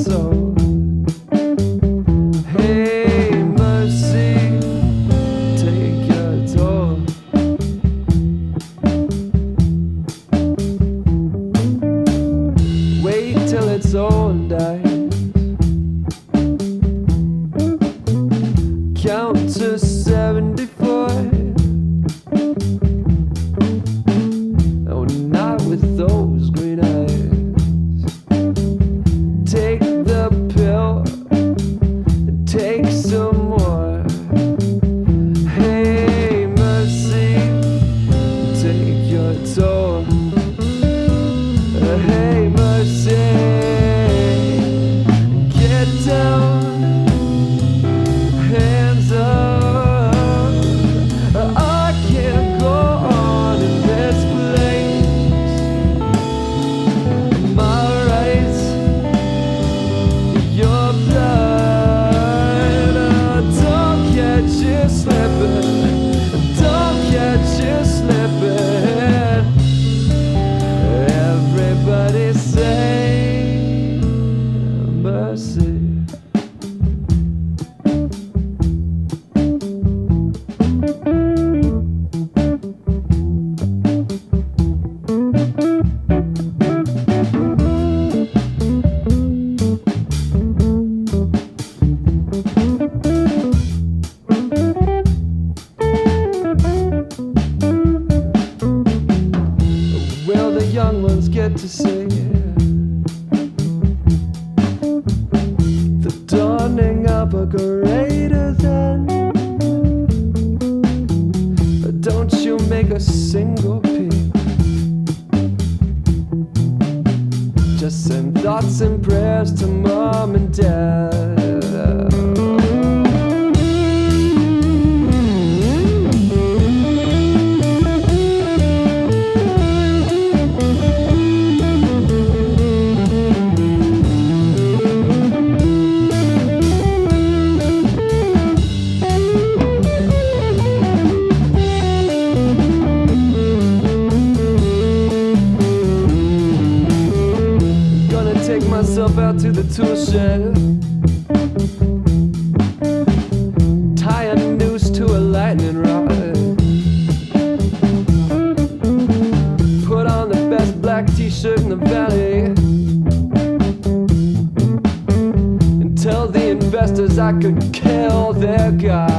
soul. Hey, mercy, take your toll. Wait till it's all dies. Count to 74. Oh, not with those green eyes. Take the pill, take some more. Hey, mercy, take your toll. Hey, mercy, get down. Hands up, I can't go on in this place. My rights, your blood. Don't catch you slipping, don't catch you slipping. Everybody say mercy. Will the young ones get to see the dawning of a greater than? Don't you make a single peep, just send thoughts and prayers to mom and dad. Take myself out to the tool shed, tie a noose to a lightning rod, put on the best black t-shirt in the valley, and tell the investors I could kill their god.